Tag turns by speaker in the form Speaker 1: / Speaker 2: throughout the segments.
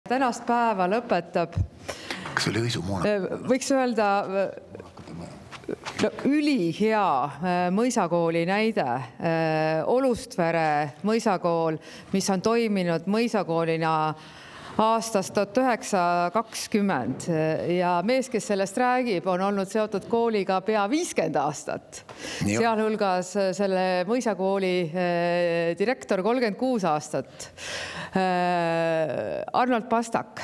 Speaker 1: tänast päeva lõpetab,
Speaker 2: kas oli õisumoona?
Speaker 1: Võiks öelda ülihea mõisakooli näide. Olustvere mõisakool, mis on toiminud mõisakoolina aastast 1920 ja mees, kes sellest räägib, on olnud seotud kooliga pea 50 aastat. Sealhulgas selle mõisakooli direktor 36 aastat. Arnold Pastak,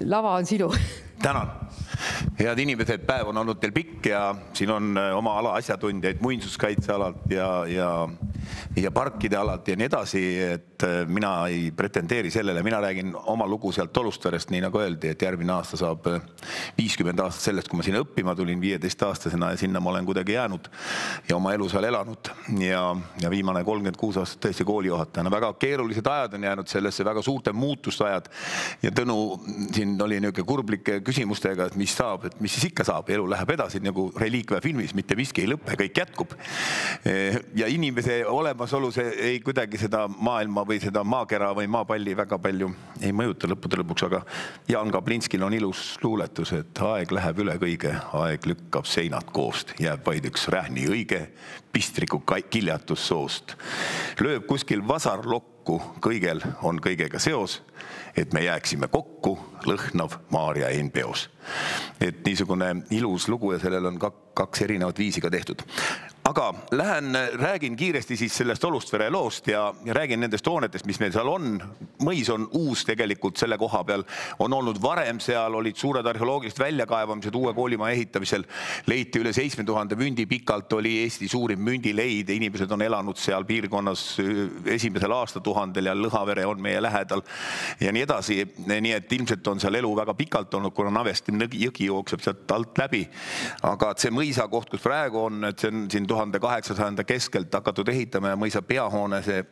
Speaker 1: lava on sinu.
Speaker 2: Tänan. Head inimesed, päev on olnud teil pikk ja siin on oma ala asjatundjaid muinsuskaitsealalt ja parkide alalt ja nii edasi, et mina ei pretendeeri sellele. Mina räägin oma lugu sealt Olustverest, nii nagu öeldi, et järgmine aasta saab 50 aastat sellest, kui ma sinna õppima tulin 15-aastasena ja sinna ma olen kuidagi jäänud ja oma elu seal elanud ja viimane 36 aastat tõesti koolijuhatajana. Väga keerulised ajad on jäänud sellesse, väga suurte muutuste ajad ja Tõnu siin oli niisugune kurblike küsimustega, et mis saab, et mis siis ikka saab, elu läheb edasi nagu Reliikvia filmis, mitte miski ei lõpe, kõik jätkub. Ja inimese olemasolu see ei kuidagi seda maailma või seda maakera või maapalli väga palju ei mõjuta lõppude lõpuks, aga Jaan Kaplinskil on ilus luuletus, et aeg läheb üle kõige, aeg lükkab seinad koost, jääb vaid üks rähni õige, pistriku kiljatus soost. Lööb kuskil vasar lokku, kõigel on kõigega seos, et me jääksime kokku, lõhnav Maarja Einpeos. Et niisugune ilus lugu ja sellel on kaks erinevat viisi ka tehtud. Aga räägin kiiresti siis sellest Olustvere loost ja räägin nendest hoonetest, mis meil seal on. Mõis on uus tegelikult selle koha peal. On olnud varem seal, olid suured arheoloogilised väljakaevamised uue koolimaa ehitamisel. Leiti üle 7000 mündi pikalt, oli Eesti suurim mündileid. Inimesed on elanud seal piirkonnas esimesel aastatuhandel ja Lõhavere on meie lähedal ja nii edasi. Nii et ilmselt on seal elu väga pikalt olnud, kuna Navesti jõgi jookseb sealt alt läbi. Aga see mõisa koht, kus praegu on, et see on siin 1800 keskelt hakatud ehitama ja mõisa peahoone, see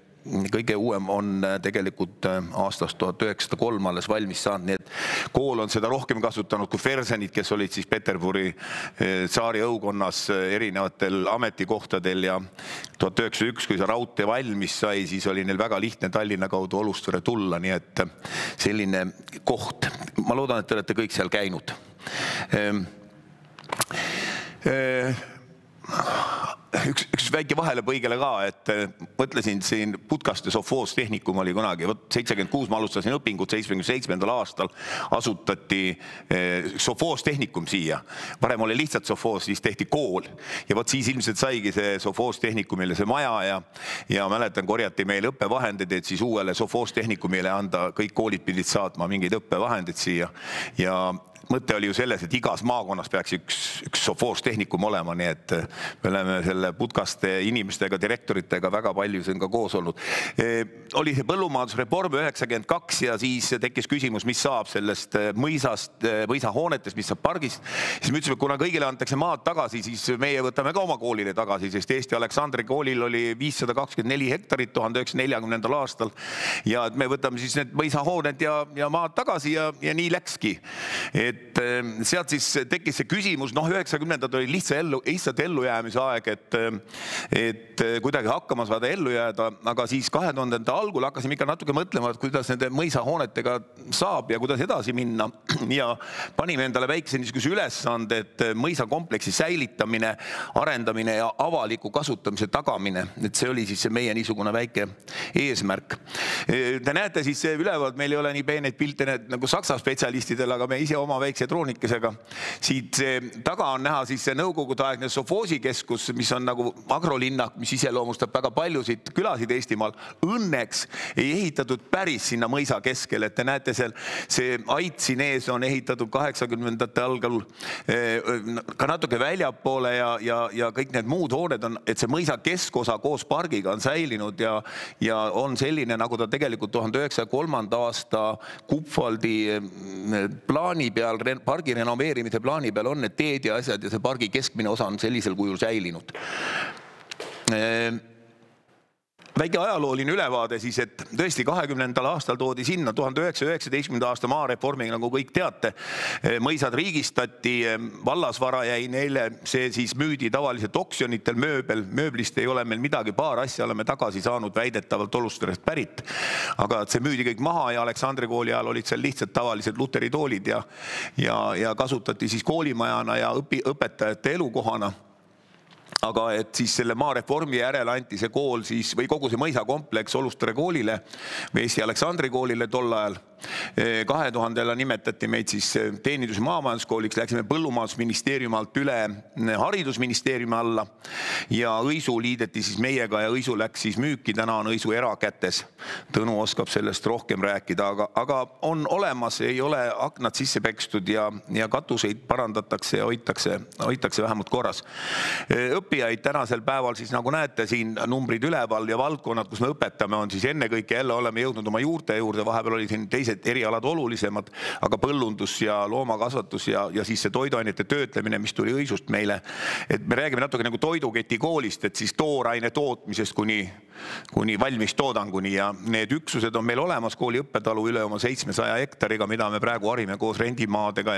Speaker 2: kõige uuem on tegelikult aastast 1903 alles valmis saanud, nii et kool on seda rohkem kasutanud kui Fersenid, kes olid siis Peterburi tsaari õukonnas erinevatel ametikohtadel ja 1901, kui see raudtee valmis sai, siis oli neil väga lihtne Tallinna kaudu Olustvere tulla, nii et selline koht. Ma loodan, et te olete kõik seal käinud. Üks väike vahelepõigele ka, et mõtlesin siin Putkaste Sofoostehnikum oli kunagi, 76 ma alustasin õpingut, 77. aastal asutati Sofoostehnikum siia. Varem oli lihtsalt Sofoos, siis tehti kool ja siis ilmselt saigi see Sofoostehnikumile see maja ja mäletan, korjati meil õppevahendid, et siis uuele Sofoostehnikumile anda, kõik koolid pidid saatma mingeid õppevahendid siia ja mõte oli ju selles, et igas maakonnas peaks üks Sofoostehnikum olema, nii et me oleme selle Putkaste inimestega, direktoritega väga palju siin ka koos olnud. Oli see põllumajandusreform 92 ja siis tekkis küsimus, mis saab sellest mõisahoonetest, mis saab pargist. Siis me ütlesime, et kuna kõigile antakse maad tagasi, siis meie võtame ka oma koolile tagasi, sest Eesti Aleksandri koolil oli 524 hektarit 1940. aastal ja me võtame siis need mõisahooned ja maad tagasi ja nii läkski. Et sealt siis tekkis see küsimus, 90-ndad oli lihtsalt ellujäämise aeg, et kuidagi hakkama saada ellu jääda, aga siis 2000-ndate algul hakkasime ikka natuke mõtlema, et kuidas nende mõisahoonetega saab ja kuidas edasi minna ja panime endale väikse niisuguse ülesande, et mõisakompleksi säilitamine, arendamine ja avaliku kasutamise tagamine, et see oli siis see meie niisugune väike eesmärk. Te näete siis üleval, meil ei ole nii peeneid pilte nagu saksa spetsialistidel, aga me ise oma väikse troonikesega. Siit taga on näha siis see nõukogudeaegne Sofoosikeskus, mis on nagu agrolinnak, mis iseloomustab väga paljusid külasid Eestimaal. Õnneks ei ehitatud päris sinna mõisa keskel, et te näete seal, see ait siin ees on ehitatud 80-ndate algal ka natuke väljapoole ja kõik need muud hooned on, et see mõisa keskosa koos pargiga on säilinud ja on selline, nagu ta tegelikult 1903. aasta Kupfaldi plaani peal, pargi renoveerimise plaani peal on need teed ja asjad ja see pargi keskmine osa on sellisel kujul säilinud. väike ajalooline ülevaade siis, et tõesti 20. aastal toodi sinna 1919. aasta maareformiga, nagu kõik teate, mõisad riigistati, vallasvara jäi neile, see siis müüdi tavaliselt oksjonitel, mööblist ei ole meil midagi, paar asja oleme tagasi saanud väidetavalt Olustarest pärit, aga see müüdi kõik maha ja Aleksandri kooli ajal olid seal lihtsalt tavalised luteritoolid ja kasutati siis koolimajana ja õpetajate elukohana. Aga et siis selle maareformi järel anti see kool siis, või kogu see mõisakompleks Olustare koolile või Eesti Aleksandri koolile tol ajal. 2000 nimetati meid siis teenindus- ja maamajanduskooliks, läksime põllumajandusministeeriumi alt üle haridusministeeriumi alla ja Õisu liideti siis meiega ja Õisu läks siis müüki, täna on Õisu erakätes. Tõnu oskab sellest rohkem rääkida, aga on olemas, ei ole aknad sisse pekstud ja katuseid parandatakse ja hoitakse vähemalt korras. Õppijaid tänasel päeval siis nagu näete siin numbrid üleval ja valdkonnad, kus me õpetame, on siis ennekõike jälle oleme jõudnud oma juurte juurde, vahepeal oli siin teised erialad olulisemad, aga põllundus ja loomakasvatus ja siis see toiduainete töötlemine, mis tuli Õisust meile. Et me räägime natuke nagu toiduketi koolist, et siis tooraine tootmisest kuni valmis toodanguni ja need üksused on meil olemas, kooli õppetalu üle oma 700 hektariga, mida me praegu harime koos rendimaadega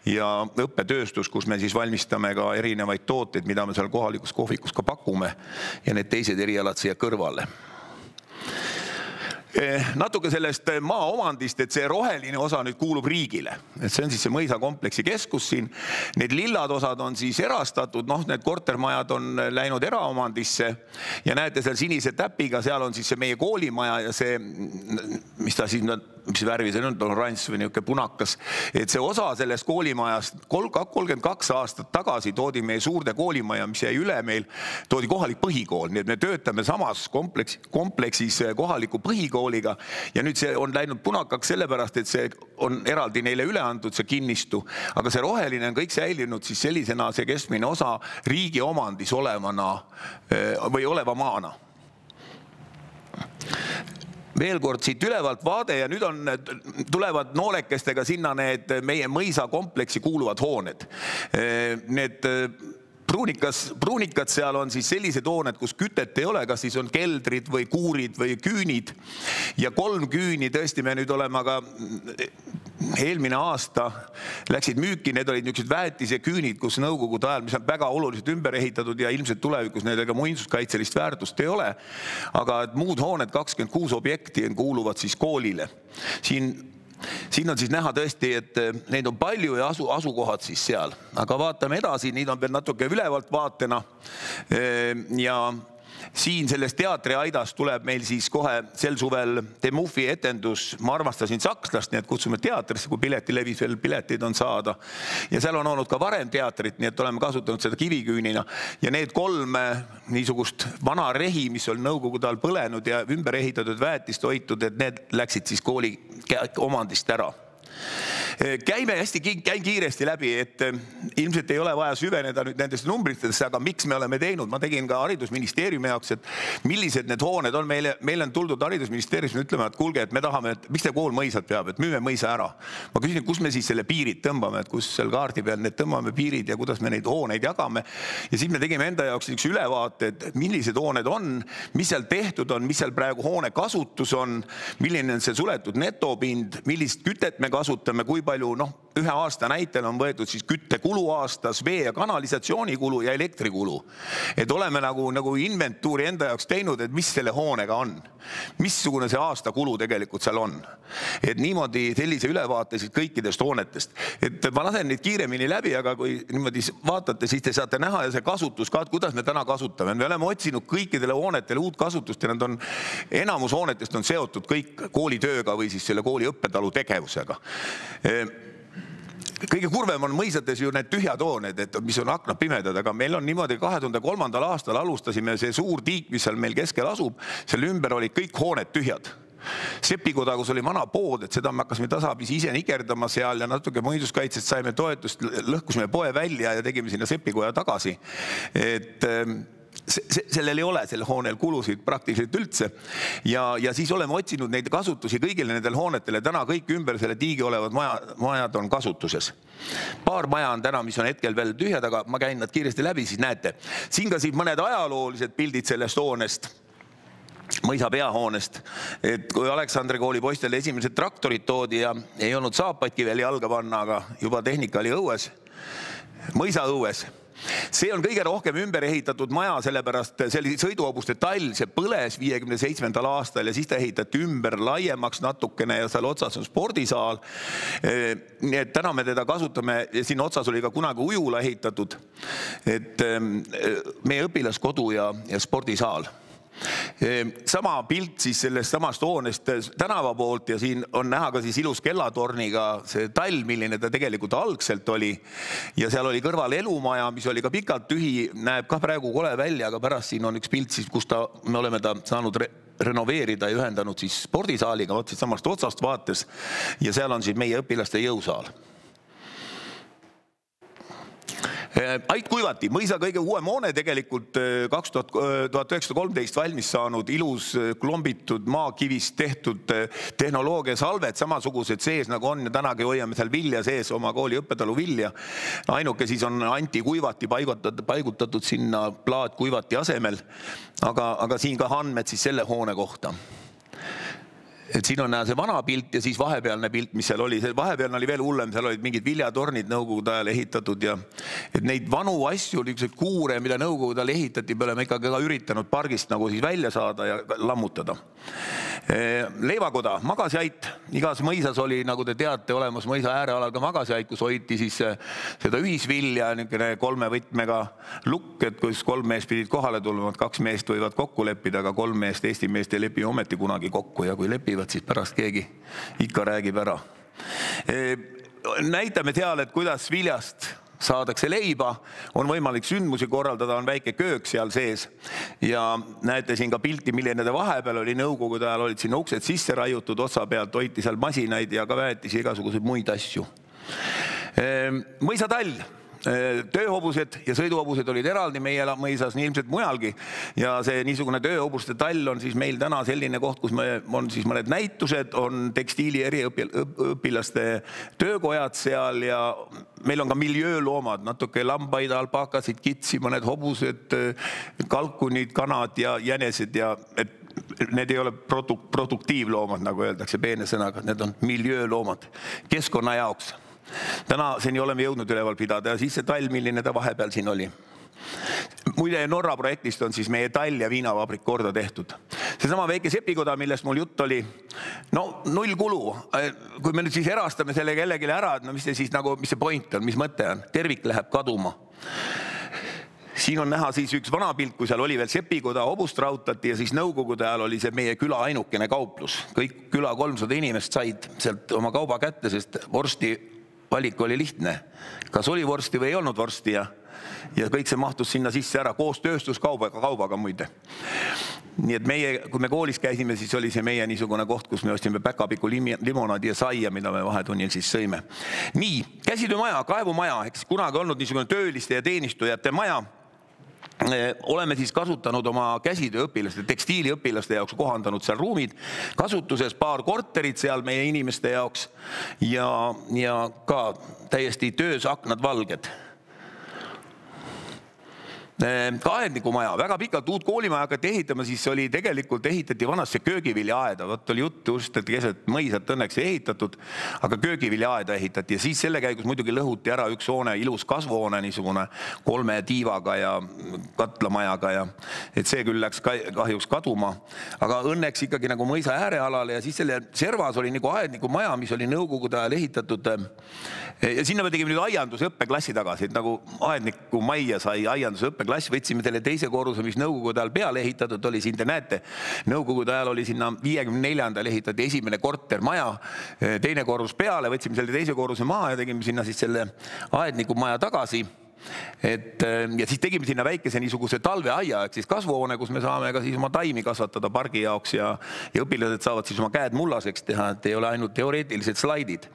Speaker 2: ja õppetööstus, kus me siis valmistame ka erinevaid tooteid, mida me seal kohalikus kohvikus ka pakume ja need teised erialad siia kõrvale. Natuke sellest maa omandist, et see roheline osa nüüd kuulub riigile. Et see on siis see mõisakompleksi keskus siin. Need lillad osad on siis erastatud, need kortermajad on läinud eraomandisse ja näete seal sinise täpiga, seal on siis see meie koolimaja ja see, mis värvi see on oranž või niisugune punakas, et see osa sellest koolimajast 32 aastat tagasi toodi meie suurde koolimaja, mis jäi üle meil, toodi kohalik põhikool, nii et me töötame samas kompleksis kohaliku põhikooliga ja nüüd see on läinud punakaks sellepärast, et see on eraldi neile üle antud, see kinnistu, aga see roheline on kõik säilinud siis sellisena see keskmine osa riigi omandis olevana või oleva maana. Veel kord siit ülevalt vaade ja nüüd tulevad noolekestega sinna need meie mõisakompleksi kuuluvad hooned. Need pruunikad seal on siis sellised hooned, kus kütet ei ole, kas siis on keldrid või kuurid või küünid ja 3 küüni tõesti me nüüd oleme aga eelmine aasta läksid müüki, need olid niisugused väetise küünid, kus nõukogude ajal, mis on väga oluliselt ümber ehitatud ja ilmselt tulevikus nendega muinsuskaitselist väärtust ei ole, aga muud hooned 26 objekti kuuluvad siis koolile. Siin on siis näha tõesti, et neid on palju ja asukohad siis seal, aga vaatame edasi, neid on veel natuke ülevalt vaatena ja siin selles teatriaidas tuleb meil siis kohe sel suvel Demufi etendus Ma armastasin sakslast, nii et kutsume teatrisse, kui piletilevis veel piletid on saada. Ja seal on olnud ka varem teatrit, nii et oleme kasutanud seda kiviküünina. Ja need 3 niisugust vana rehi, mis on nõukogude all põlenud ja ümber ehitatud väetist hoitud, et need läksid siis kooli omandist ära. Käin kiiresti läbi, et ilmselt ei ole vaja süveneda nüüd nendest numbritesse, aga miks me oleme teinud? Ma tegin ka haridusministeeriumi jaoks, et millised need hooned on. Meil on tuldud haridusministeeriumist ütlema, et kuulge, et me tahame, et miks te kool mõisad peab, et müüme mõisa ära. Ma küsin, kus me siis selle piirid tõmbame, et kus seal kaardi peal need tõmbame piirid ja kuidas me neid hooneid jagame. Ja siis me tegime enda jaoks üks ülevaate, et millised hooned on, mis seal tehtud on, mis seal praegu hoone kasutus on, milline on see suletud netopind, millist kütet me kasutame, kui palju, ühe aasta näitel on võetud siis küttekulu aastas, vee- ja kanalisatsioonikulu ja elektrikulu. Et oleme nagu inventuuri enda jaoks teinud, et mis selle hoonega on. Missugune see aasta kulu tegelikult seal on. Et niimoodi sellise ülevaate siis kõikidest hoonetest. Et ma lasen neid kiiremini läbi, aga kui niimoodi vaatate, siis te saate näha ja see kasutus ka, kuidas me täna kasutame. Me oleme otsinud kõikidele hoonetele uut kasutust ja enamus hoonetest on seotud kõik koolitööga või siis selle kooli õppetalu tegevusega. Kõige kurvem on mõisates ju need tühjad hooned, mis on aknad pimedad, aga meil on niimoodi 2003. aastal alustasime see suur tiik, mis seal meil keskel asub, selle ümber olid kõik hooned tühjad. Sepikoda, kus oli vana pood, et seda me hakkasime tasapisi ise nikerdama seal ja natuke muinsuskaitsest saime toetust, lõhkusime poe välja ja tegime sinna Sepikoja tagasi. Et sellel ei ole selle hoonel kulusid praktiliselt üldse ja siis oleme otsinud neid kasutusi kõigile nendel hoonetele. Täna kõik ümber selle tiigi olevad majad on kasutuses. Paar maja on täna, mis on hetkel veel tühjad, aga ma käin nad kiiresti läbi, siis näete. Siin ka mõned ajaloolised pildid sellest hoonest. mõisa peahoonest, et kui Aleksandri kooli poistele esimesed traktorid toodi ja ei olnud saapaidki veel jalga panna, aga juba tehnika oli õues, mõisa õues. See on kõige rohkem ümber ehitatud maja, sellepärast see oli sõiduhobuste tall, see põles 57. aastal ja siis ta ehitati ümber laiemaks natukene ja seal otsas on spordisaal. Nii et täna me teda kasutame ja siin otsas oli ka kunagi ujula ehitatud, et meie õpilaskodu ja spordisaal. Sama pilt siis sellest samast hoonest tänava poolt ja siin on näha ka siis ilus kellatorniga see tall, milline ta tegelikult algselt oli. Ja seal oli kõrval elumaja, mis oli ka pikalt tühi, näeb ka praegu kole välja, aga pärast siin on üks pilt siis, kus me oleme ta saanud renoveerida ja ühendanud siis spordisaaliga otsid samast otsast vaates ja seal on siis meie õpilaste jõusaal. Ait Kuivati, mõisa kõige uuem hoone tegelikult 1913 valmis saanud, ilus klombitud maakivist tehtud tehnoloogia salved, samasugused sees nagu on ja tänagi hoiame seal vilja sees, oma kooli õppetalu vilja. Ainuke siis on Anti Kuivati paigutatud sinna Plaat Kuivati asemel, aga siin ka andmed siis selle hoone kohta. Et siin on näha see vana pilt ja siis vahepealne pilt, mis seal oli. See vahepealne oli veel hullem, seal olid mingid viljatornid nõukogude ajal ehitatud ja et neid vanu asju, niisuguseid kuure, mida nõukogude ajal ehitati, me oleme ikkagi ka üritanud pargist nagu siis välja saada ja lammutada. Leivakoda, Magasiait. Igas mõisas oli, nagu te teate, olemas mõisa äärealal ka Magasiait, kus hoiti siis seda ühisvilja, niisugune 3 võtmega lukk, et kus 3 meest pidid kohale tulema, 2 meest võivad kokku leppida, aga 3 meest, Eesti meest ei lepi ometi kunagi kokku ja kui lepivad, siis pärast keegi ikka räägib ära. Näitame seal, et kuidas viljast saadakse leiba, on võimalik sündmusi korraldada, on väike köök seal sees ja näete siin ka pilti, milline ta vahepeal oli, nõukogude ajal olid siin uksed sisse raiutud, otsa pealt hoiti seal masinaid ja ka väetisi igasuguseid muid asju. Mõisatall. Tööhobused ja sõiduhobused olid eraldi meie mõisas, nii ilmselt mujalgi ja see niisugune tööhobuste tall on siis meil täna selline koht, kus on siis mõned näitused, on tekstiili eriõpilaste töökojad seal ja meil on ka miljööloomad, natuke lambaid, alpakasid, kitsi, mõned hobused, kalkunid, kanad ja jänesed ja need ei ole produktiivloomad, nagu öeldakse peene sõnaga, need on miljööloomad keskkonna jaoks. Täna siin oleme jõudnud üleval pidada ja siis see tall, milline ta vahepeal siin oli. Muide, Norra projektist on siis meie tall ja viinavabrik korda tehtud. Seesama väike sepikoda, millest mul jutt oli, no 0 kulu. Kui me nüüd siis erastame selle kellelegi ära, no mis see point on, mis mõte on? Tervik läheb kaduma. Siin on näha siis üks vana pilt, kui seal oli veel sepikoda, hobust rautati ja siis nõukogude ajal oli see meie küla ainukene kauplus. Kõik küla 300 inimest said sealt oma kauba kätte, sest vorsti valik oli lihtne. Kas oli vorsti või ei olnud vorsti ja kõik see mahtus sinna sisse ära, koos tööstuskaubaga muide. Nii et meie, kui me koolis käisime, siis oli see meie niisugune koht, kus me ostime päkapiku limonaadi ja saia, mida me vahetunnil siis sõime. Nii, käsitöömaja, kaevumaja, eks kunagi olnud niisugune tööliste ja teenistujate maja. Oleme siis kasutanud oma käsitööõpilaste, tekstiiliõpilaste jaoks kohandanud seal ruumid, kasutuses paar korterit seal meie inimeste jaoks ja ka täiesti töös aknad valged. Ka aednikumaja, väga pikalt uut koolimaja hakati ehitama, siis oli tegelikult ehitati vanasse köögiviljaaeda. Võt oli jutt just, et keset mõisat õnneks ei ehitatud, aga köögiviljaaeda ehitati ja siis selle käigus muidugi lõhuti ära üks hoone, ilus kasvuhoone, niisugune 3 tiivaga ja katlamajaga ja et see küll läks kahjuks kaduma, aga õnneks ikkagi nagu mõisa äärealale ja siis selle servas oli nagu aednikumaja, mis oli nõukogude ajal ehitatud ja sinna me tegime nüüd aiandusõppeklassi tagasi, et nagu aedniku majja sai aiandusõppe klass, võtsime selle teise korruse, mis nõukogude ajal peale ehitatud oli, siin te näete, nõukogude ajal oli sinna 54. ehitati esimene kortermaja, teine korrus peale, võtsime selle teise korruse maha ja tegime sinna siis selle aednikumaja tagasi. Ja siis tegime sinna väikese niisuguse talveaia, ehk siis kasvuhoone, kus me saame ka siis oma taimi kasvatada pargi jaoks ja õpilased saavad siis oma käed mullaseks teha, et ei ole ainult teoreetilised slaidid.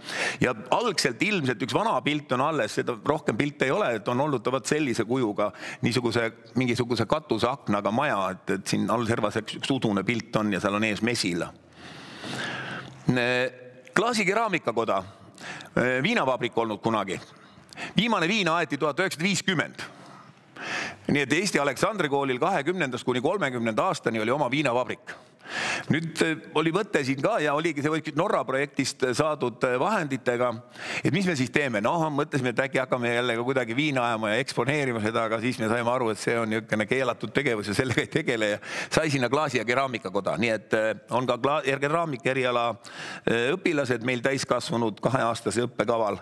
Speaker 2: Ja algselt ilmselt üks vana pilt on alles, seda rohkem pilte ei ole, et on olnud tavat sellise kujuga mingisuguse katuseaknaga maja, et siin all servas üks udune pilt on ja seal on ees mesila. Klaasikeraamikakoda, viinavabrik olnud kunagi. Viimane viina aeti 1950. Nii et Eesti Aleksandri koolil 20. kuni 30. aastani oli oma viinavabrik. Nüüd oli mõte siin ka ja oligi see Norra projektist saadud vahenditega, et mis me siis teeme? No, mõtlesime, et äkki hakkame jälle kuidagi viina ajama ja eksponeerima seda, aga siis me saime aru, et see on niisugune keelatud tegevus ja sellega ei tegele ja sai sinna klaasi- ja keraamikakoda. Nii et on ka keraamika eriala õpilased meil täiskasvanud 2-aastase õppekaval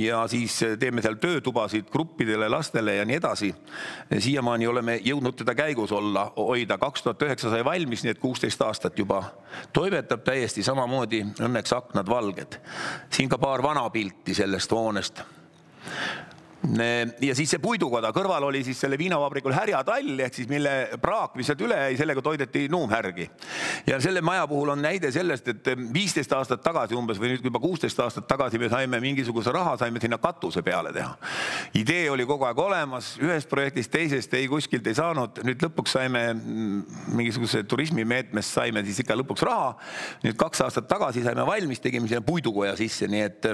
Speaker 2: ja siis teeme seal töötubasid gruppidele, lastele ja nii edasi. Siiamaani oleme jõudnud teda käigus hoida. 2009 sai valmis, nii et 16 aastat juba toimetab täiesti samamoodi, õnneks aknad valged. Siin ka paar vana pilti sellest hoonest. Ja siis see puidukoda kõrval oli siis selle viinavabrikul härjatall, ehk siis mille praak, mis sealt üle jäi, sellega toideti nuumhärgi. Ja selle maja puhul on näide sellest, et 15 aastat tagasi umbes või nüüd juba 16 aastat tagasi me saime mingisuguse raha, saime sinna katuse peale teha. Idee oli kogu aeg olemas, ühest projektist teisest ei kuskilt ei saanud. Nüüd lõpuks saime mingisuguse turismimeetmest saime siis ikka lõpuks raha. Nüüd 2 aastat tagasi saime valmis, tegime sinna puidukoja sisse, nii et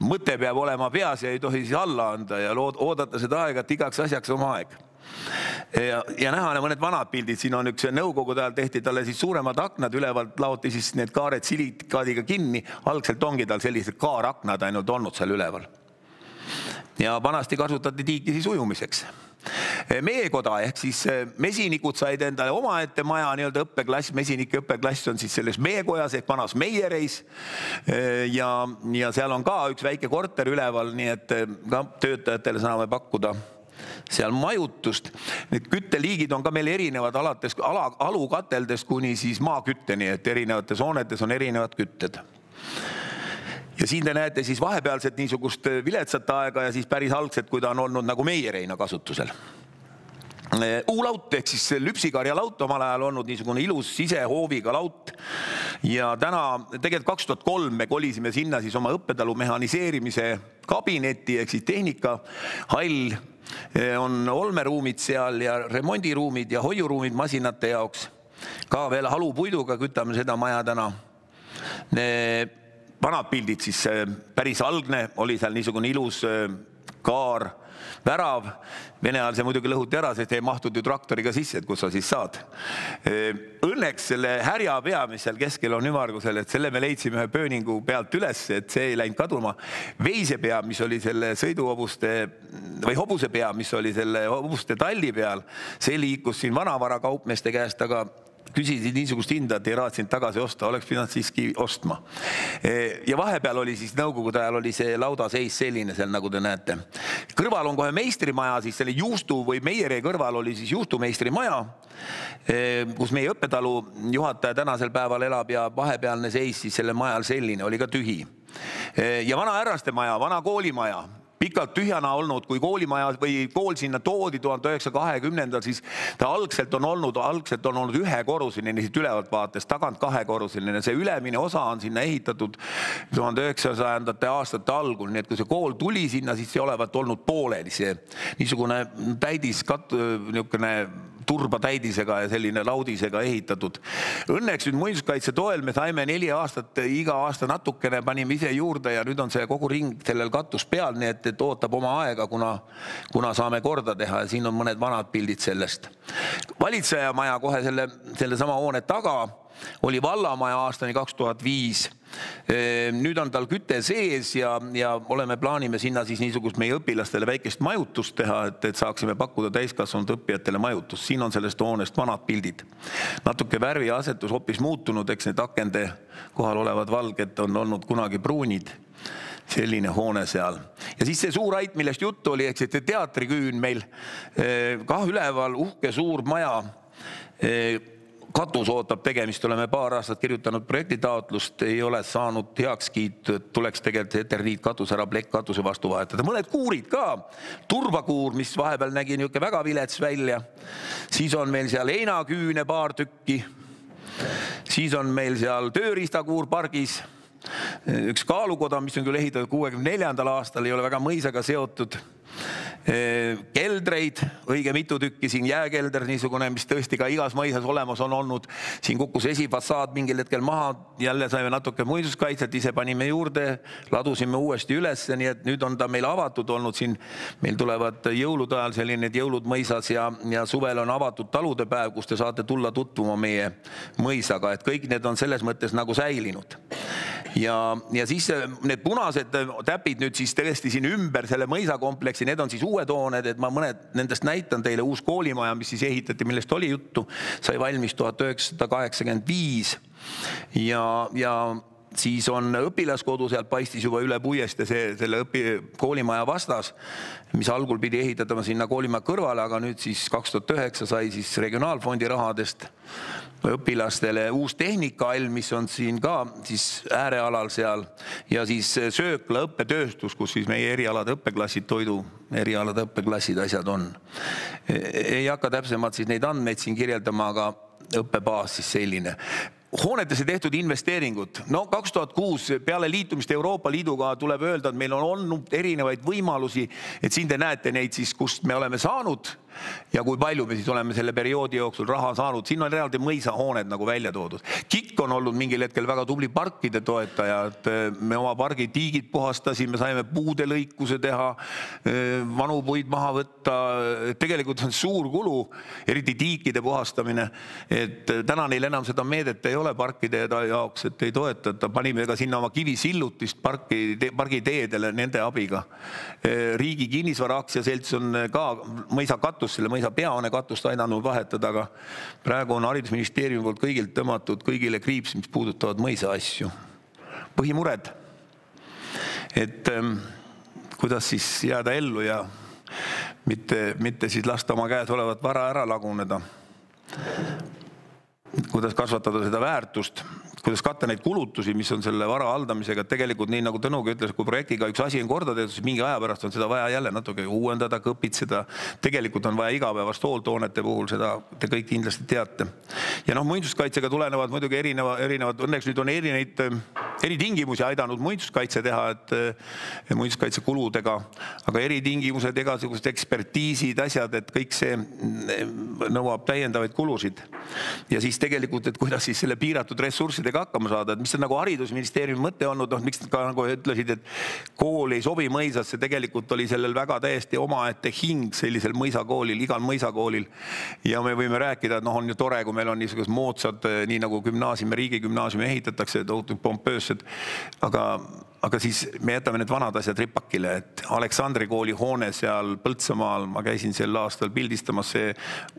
Speaker 2: mõte peab olema peas ja ei tohi siis alla anda ja oodata seda aega, et igaks asjaks oma aeg. Ja näha mõned vanad pildid, siin on üks nõukogude ajal tehti talle siis suuremad aknad, ülevalt laoti siis need kaared silikaadiga kinni, algselt ongi tal sellised kaaraknad ainult olnud seal üleval. Ja vanasti kasutati tiiki siis ujumiseks. Meekoda ehk siis mesinikud said endale omaette maja, nii-öelda õppeklass, mesinike õppeklass on siis selles meekojas ehk vanas meiereis ja seal on ka üks väike korter üleval, nii et ka töötajatele saame pakkuda seal majutust. Need kütteliigid on ka meil erinevad alates alukateldest kuni siis maakütteni, et erinevates hoonetes on erinevad kütted. Ja siin te näete siis vahepealset niisugust viletsat aega ja siis päris algset, kui ta on olnud nagu meiereina kasutusel. U-laut ehk siis lüpsikarja laut omal ajal olnud niisugune ilus sisehooviga laut ja täna, tegelikult 2003 me kolisime sinna siis oma õppetalu mehaniseerimise kabinetti ehk siis tehnikahall, on olmeruumid seal ja remondiruumid ja hoiuruumid masinate jaoks. Ka veel halupuiduga kütame seda maja täna. Vanad pildid siis päris algne, oli seal niisugune ilus kaar, värav. Vene ajal see muidugi lõhuti ära, sest ei mahtud ju traktoriga sisse, et kus sa siis saad. Õnneks selle härjapea, mis seal keskel on ümmargusel, et selle me leidsime ühe pööningu pealt üles, et see ei läinud kaduma. Veisepea, mis oli selle sõiduhobuste või hobusepea, mis oli selle hobuste talli peal, see liikus siin vanavarakaupmeeste käest, aga küsisid niisugust hinda, et ei raatsinud tagasi osta, oleks pidanud siiski ostma. Ja vahepeal oli siis nõukogude ajal oli see laudaseis selline seal, nagu te näete. Kõrval on kohe meistrimaja, siis selle juustu või meieree kõrval oli siis juustumeistrimaja, kus meie õppetalu juhataja tänasel päeval elab ja vahepealne seis siis selle majal selline, oli ka tühi. Ja vana härraste maja, vana koolimaja, pikalt tühjana olnud, kui koolimaja või kool sinna toodi 1920, siis ta algselt on olnud ühekorruseline siit ülevalt vaates, tagant kahekorruseline. See ülemine osa on sinna ehitatud 1900. aastate algul, nii et kui see kool tuli sinna, siis see olevat olnud pooleli. See niisugune täidis, niisugune turbatäidisega ja selline laudisega ehitatud. Õnneks nüüd muinsuskaitse toel me saime 4 aastat, iga aasta natukene panime ise juurde ja nüüd on see kogu ring sellel katus peal, nii et ootab oma aega, kuna saame korda teha ja siin on mõned vanad pildid sellest. Valitsejamaja kohe selle sama hoone taga oli vallamaja aastani 2005. Nüüd on tal küte sees ja plaanime sinna siis niisugust meie õpilastele väikest majutust teha, et saaksime pakkuda täiskasvanud õppijatele majutust. Siin on sellest hoonest vanad pildid. Natuke värvi asetus hoopis muutunud, eks need akende kohal olevad valged on olnud kunagi pruunid. Selline hoone seal. Ja siis see suur ait, millest juttu oli, eks see teatriküün meil kah üleval, uhke suur maja. Katus ootab tegemist, oleme paar aastat kirjutanud projektitaotlust, ei ole saanud heakskiit, tuleks tegelikult eterniit katus ära, plekk katuse vastu vahetada. Mõned kuurid ka, turvakuur, mis vahepeal nägi niisugune väga vilets välja. Siis on meil seal heinaküüne paar tükki. Siis on meil seal tööriistakuur pargis. Üks kaalukoda, mis on küll ehitatud 64. aastal, ei ole väga mõisaga seotud. keldreid, õige mitu tükki, siin jääkelder niisugune, mis tõesti ka igas mõisas olemas on olnud. Siin kukkus esifassaad mingil hetkel maha, jälle saime natuke muinsuskaitset, ise panime juurde, ladusime uuesti üles, nii et nüüd on ta meil avatud olnud siin. Meil tulevad jõulude ajal selline jõulud mõisas ja suvel on avatud talude päev, kus te saate tulla tutvuma meie mõisaga, et kõik need on selles mõttes nagu säilinud. Ja siis need punased täpid nüüd siis tõesti siin ümber selle mõisakompleksi, need on siis uued hooned, et ma mõned nendest näitan teile. Uus koolimaja, mis siis ehitati, millest oli juttu, sai valmis 1985 ja siis on õpilaskodu, sealt paistis juba üle puieste selle koolimaja vastas, mis algul pidi ehitatama sinna koolimaja kõrvale, aga nüüd siis 2009 sai siis regionaalfondi rahadest õpilastele uus tehnikahall, mis on siin ka siis äärealal seal ja siis söökla õppetööstus, kus siis meie erialade õppeklassid, toidu erialade õppeklassid asjad on. Ei hakka täpsemalt siis neid andmeid siin kirjeldama, aga õppebaas siis selline. Hoonetesse tehtud investeeringud. No 2006 peale liitumist Euroopa Liiduga tuleb öelda, et meil on olnud erinevaid võimalusi, et siin te näete neid siis, kust me oleme saanud ja kui palju me siis oleme selle perioodi jooksul raha saanud. Siin on eraldi mõisahooned nagu välja toodud. KIK on olnud mingil hetkel väga tubli parkide toetaja, et me oma pargi tiigid puhastasime, saime puude lõikuse teha, vanu puid maha võtta. Tegelikult on suur kulu, eriti tiikide puhastamine, et täna neil enam seda meedet ei ole parkide jaoks, et ei toetata. Panime ka sinna oma kivisillutist pargiteedele nende abiga. Riigi kinnisvara aktsiaselts on ka mõisa katus, selle mõisa peahoone katust aidanud vahetada, aga praegu on haridusministeeriumi poolt kõigilt tõmmatud kõigile kriips, mis puudutavad mõisa asju. Põhimured, et kuidas siis jääda ellu ja mitte siis lasta oma käes olevat vara ära laguneda. Kuidas kasvatada seda väärtust, kuidas katta neid kulutusi, mis on selle vara haldamisega. Tegelikult nii nagu Tõnugi ütles, kui projektiga üks asi on korda tehtud, siis mingi aja pärast on seda vaja jälle natuke uuendada, kõpitseda. Tegelikult on vaja igapäevast hooltoonete puhul, seda te kõik kindlasti teate. Ja muinsuskaitsega tulenevad muidugi erinevad, õnneks nüüd on eritingimusi aidanud muinsuskaitse teha, et muinsuskaitse kuludega, aga eritingimused, igasugused ekspertiisid, asjad, et kõik see nõuab täiendavaid kulusid. Ja siis tegelikult, et kuidas siis selle piiratud ressurssidega hakkama saada, et mis on nagu haridusministeeriumi mõte olnud, miks ka nagu ütlesid, et kool ei sobi mõisasse, tegelikult oli sellel väga täiesti omaette hing sellisel mõisakoolil, igal mõisakoolil. Ja me võime rääkida, et on ju tore, kui meil on niisugused moodsad, nii nagu gümnaasiumi, riigigümnaasiumi ehitatakse, pompöössed, aga siis me jätame need vanad asjad ripakile, et Aleksandri kooli hoone seal Põltsamaal, ma käisin sel aastal pildistamas, see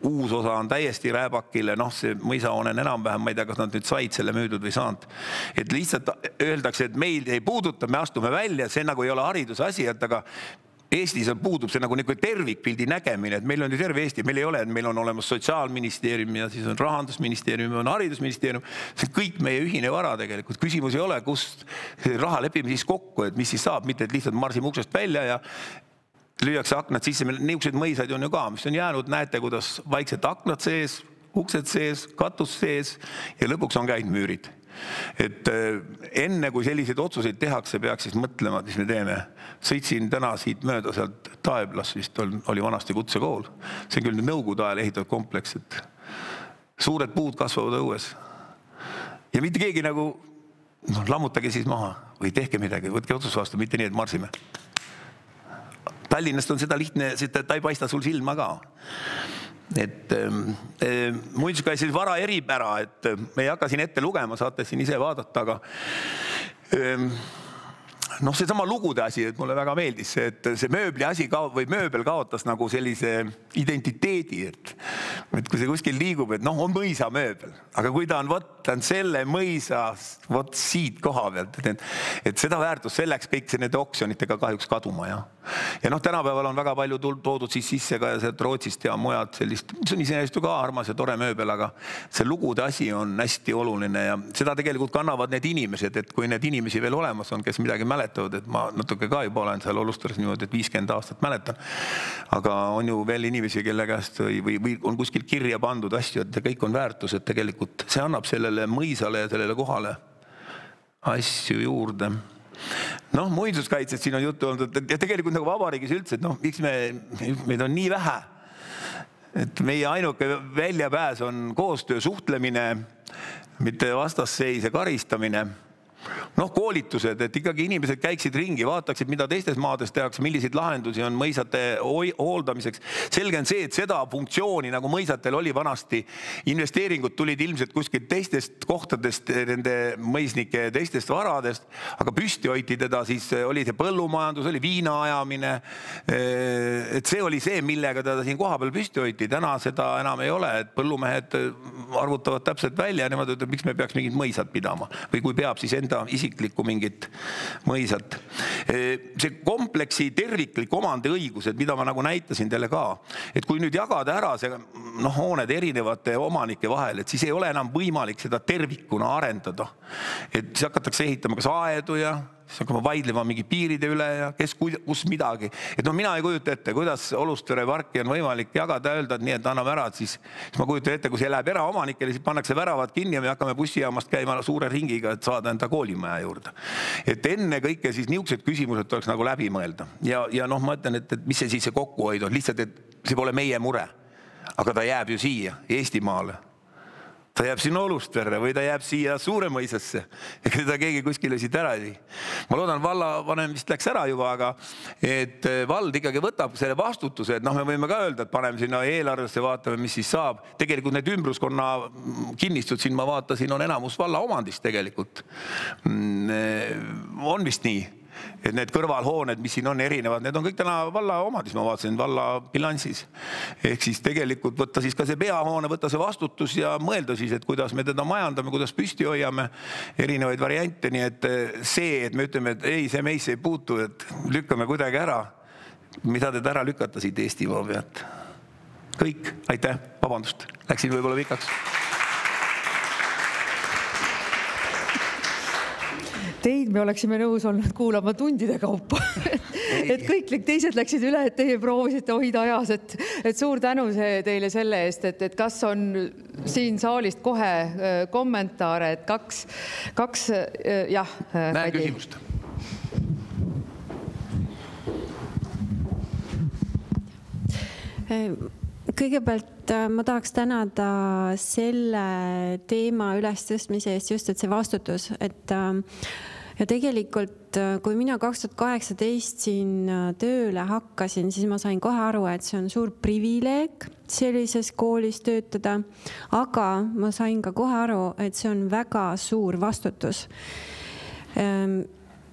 Speaker 2: uus osa on täiesti rääbakile, see mõisahoone on enam-vähem, ma ei tea, kas nad nüüd said selle müüdud või saanud. Et lihtsalt öeldakse, et meil ei puuduta, me astume välja, see nagu ei ole hariduse asi, et aga Eestis puudub see nagu tervikpildi nägemine, et meil on ju terve Eesti, meil ei ole, et meil on olemas Sotsiaalministeerium ja siis on Rahandusministeerium, on Haridusministeerium. See on kõik meie ühine vara tegelikult. Küsimus ei ole, kust raha lepime siis kokku, et mis siis saab, mitte et lihtsalt marsime uksest välja ja lüüakse aknad sisse. Niisugused mõisaid on ju ka, mis on jäänud, näete, kuidas vaikselt aknad sees, uksed sees, katus sees ja lõpuks on käinud müürid. Et enne kui selliseid otsuseid tehakse, peaks siis mõtlema, mis me teeme. Sõitsin täna siit mööda sealt Taeblas, vist oli vanasti kutsekool. See on küll nõukogude ajal ehitatud kompleks, et suured puud kasvavad õues. Ja mitte keegi nagu, lammutage siis maha või tehke midagi, võtke otsus vastu, mitte nii, et marsime. Tallinnast on seda lihtne, ta ei paista sul silma ka. Et muinsuskaitselis vara eripära, et me ei hakka siin ette lugema, saate siin ise vaadata, aga see sama lugude asi, et mulle väga meeldis see, et see mööbli asi või mööbel kaotas nagu sellise identiteedi, et kui see kuskil liigub, et on mõisa mööbel, aga kui ta on selle mõisa siit koha pealt, et seda väärtust selleks kõik see nende oksjonitega kahjuks kaduma, ja tänapäeval on väga palju toodud siis sisse ka Rootsist ja mujad sellist, mis on iseenesest ka armas ja tore mööbel, aga see lugude asi on hästi oluline ja seda tegelikult kannavad need inimesed, et kui need inimesi veel olemas on, kes midagi mäletavad, et ma natuke ka juba olen seal Olustares niimoodi, et 50 aastat mäletan, aga on ju veel inimesi, kelle käest või on kuskil kirja pandud asju, et kõik on väärtus, et tegelikult see annab sellele mõisale ja sellele kohale asju juurde. Noh, muinsuskaitsest siin on juttu olnud, ja tegelikult nagu vabariigis üldse, et noh, miks meid on nii vähe. Et meie ainuke väljapääs on koostöö, suhtlemine, mitte vastasseis ja karistamine. Noh, koolitused, et ikkagi inimesed käiksid ringi, vaataksid, mida teistes maades tehakse, milliseid lahendusi on mõisate hooldamiseks. Selge on see, et seda funktsiooni, nagu mõisatel oli vanasti, investeeringud tulid ilmselt kuskilt teistest kohtadest, nende mõisnike teistest varadest, aga püsti hoiti teda, siis oli see põllumajandus, oli viina ajamine. Et see oli see, millega teda siin koha peal püsti hoiti. Täna seda enam ei ole, et põllumehed arvutavad täpselt välja ja nemad ütlevad, miks me peaks mingid mõisad pidama või kui peab, siis enda isiklikku mingit mõisat. See kompleksi terviklik omandiõigused, mida ma nagu näitasin teile ka, et kui nüüd jagada ära see hooned erinevate omanike vahel, et siis ei ole enam võimalik seda tervikuna arendada. Et siis hakatakse ehitama kas aedu ja siis hakkama vaidlema mingi piiride üle ja kes kus midagi. Et mina ei kujuta ette, kuidas Olustvere parki on võimalik jagada, öelda, et nii, et anname ära, et siis ma kujutan ette, kui see läheb eraomanikele, siis pannakse väravad kinni ja me hakkame bussijaamast käima suure ringiga, et saada enda koolimaja juurde. Et enne kõike siis niisugused küsimused tuleks nagu läbi mõelda. Ja noh, ma ütlen, et mis see siis see kokkuhoid on, lihtsalt, et see pole meie mure. Aga ta jääb ju siia, Eestimaale. Ta jääb siin Olustverre või ta jääb siia Suuremõisasse. Ega teda keegi kuskile siit ära ei. Ma loodan, vallavanem vist läks ära juba, aga et vald ikkagi võtab selle vastutuse, et me võime ka öelda, et paneme sinna eelarvesse, vaatame, mis siis saab. Tegelikult need ümbruskonna kinnistud siin ma vaatasin, on enamus valla omandist tegelikult. On vist nii. Et need kõrvalhooned, mis siin on erinevad, need on kõik täna valla omandis, ma vaatasin valla bilansis. Ehk siis tegelikult võtta siis ka see peahoone, võtta see vastutus ja mõelda siis, et kuidas me teda majandame, kuidas püsti hoiame erinevaid variante. Nii et see, et me ütleme, et ei, see meisse ei puutu, et lükkame kuidagi ära, mida te ära lükata siit Eestimaa pealt. Kõik, aitäh, vabandust, läksin võib-olla pikaks.
Speaker 1: Teid me oleksime nõus olnud kuulama tundide kaupa. Et kõik teised läksid üle, et teie proovisite hoida ajas. Et suur tänu teile selle eest, et kas on siin saalist kohe kommentaare, et kaks jah.
Speaker 2: Näen küsimust.
Speaker 3: Kõigepealt ma tahaks tänada selle teema ülestõstmise eest just, et see vastutus, et ja tegelikult, kui mina 2018 siin tööle hakkasin, siis ma sain kohe aru, et see on suur privileeg sellises koolis töötada, aga ma sain ka kohe aru, et see on väga suur vastutus.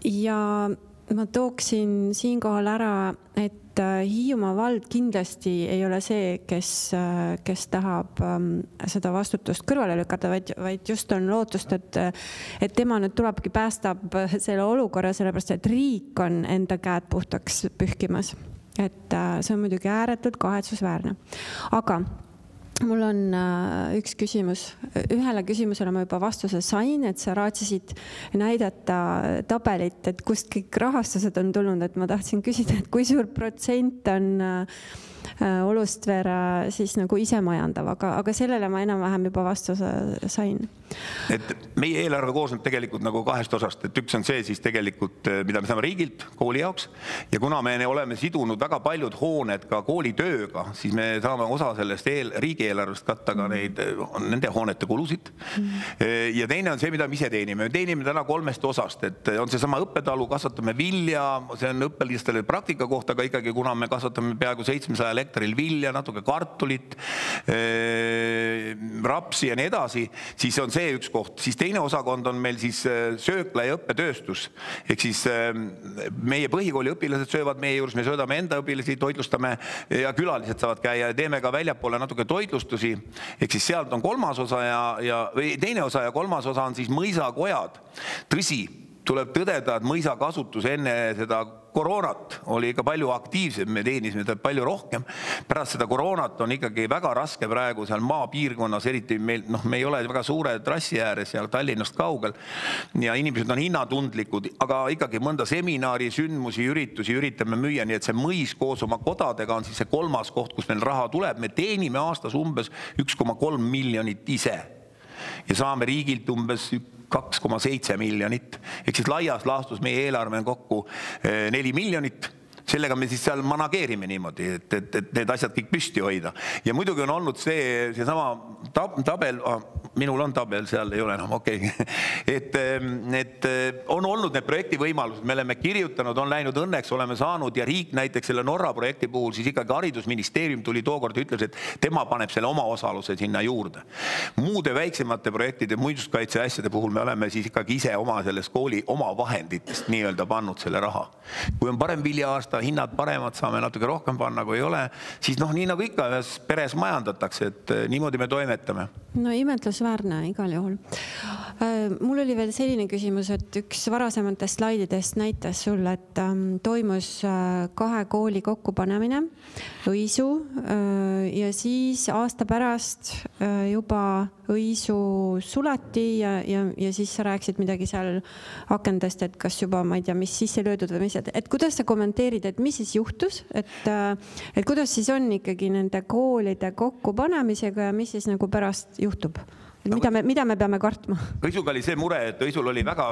Speaker 3: Ja ma tooksin siinkohal ära, et Hiiumaa vald kindlasti ei ole see, kes tahab seda vastutust kõrvale lükata, vaid just on lootust, et tema nüüd tulebki päästab selle olukorra, sellepärast et riik on enda käed puhtaks pühkimas. Et see on muidugi ääretult kahetsusväärne. Aga mul on üks küsimus. Ühele küsimusele ma juba vastuse sain, et sa raatsisid näidata tabelit, et kust kõik rahastused on tulnud, et ma tahtsin küsida, et kui suur protsent on Olustvere siis nagu ise majandav, aga sellele ma enam-vähem juba vastuse sain.
Speaker 2: Et meie eelarve koosneb tegelikult nagu kahest osast, et üks on see siis tegelikult, mida me saame riigilt kooli jaoks ja kuna me oleme sidunud väga paljud hooned ka koolitööga, siis me saame osa sellest riigieelarvest katta ka nende hoonete kulusid. Ja teine on see, mida me ise teenime. Me teenime täna kolmest osast, et on see sama õppetalu, kasvatame vilja, see on õppelistele praktika kohta, aga ikkagi kuna me kasvatame peaaegu 700 hektaril vilja, natuke kartulit, rapsi ja nii edasi, siis on see üks koht. Siis teine osakond on meil siis söökla ja õppetööstus. Ehk siis meie põhikooli õpilased söövad meie juures, me söödame enda õpilasi, toitlustame ja külalised saavad käia ja teeme ka väljapoole natuke toitlustusi. Ehk siis sealt on kolmas osa või teine osa ja kolmas osa on siis mõisakojad. Tõsi, tuleb tõdeda, et mõisa kasutus enne seda koroonat oli ikka palju aktiivsem, me teenisime palju rohkem. Pärast seda koroonat on ikkagi väga raske praegu seal maapiirkonnas, eriti meil, me ei ole väga suure trassi ääres ja Tallinnast kaugel ja inimesed on hinnatundlikud, aga ikkagi mõnda seminari, sündmusi, üritusi üritame müüa, nii et see mõis koos oma kodadega on siis see kolmas koht, kus meil raha tuleb. Me teenime aastas umbes 1,3 miljonit ise. ja saame riigilt umbes 2,7 miljonit. Ehk siis laias laastus meie eelarve on kokku 4 miljonit. Sellega me siis seal manageerime niimoodi, et need asjad kõik püsti hoida. Ja muidugi on olnud seesama tabel, minul on tabel, seal ei ole enam, okei. Et on olnud need projekti võimalused, me oleme kirjutanud, on läinud õnneks, oleme saanud ja riik näiteks selle Norra projekti puhul, siis ikkagi haridusministeerium tuli tookord ja ütles, et tema paneb selle oma osaluse sinna juurde. Muude väiksemate projektide, muinsuskaitse asjade puhul me oleme siis ikkagi ise oma selles kooli oma vahenditest nii-öelda pannud selle raha. Kui on parem vilja-aasta, hinnad paremad, saame natuke rohkem panna, kui ei ole, siis nii nagu ikka ühes peres majandatakse, et niimoodi me toimetame.
Speaker 3: No imetlusväärne igal juhul. Mul oli veel selline küsimus, et üks varasematest slaididest näitas sulle, et toimus 2 kooli kokkupanemine, Õisu, ja siis aasta pärast juba Õisu suleti ja siis sa rääkisid midagi seal akendest, et kas juba, ma ei tea, mis sisse löödud või mis, et kuidas sa kommenteerid, et mis siis juhtus, et kuidas siis on ikkagi nende koolide kokkupanemisega ja mis siis nagu pärast juhtub? Mida me peame kartma?
Speaker 2: Õisuga oli see mure, et Õisul oli väga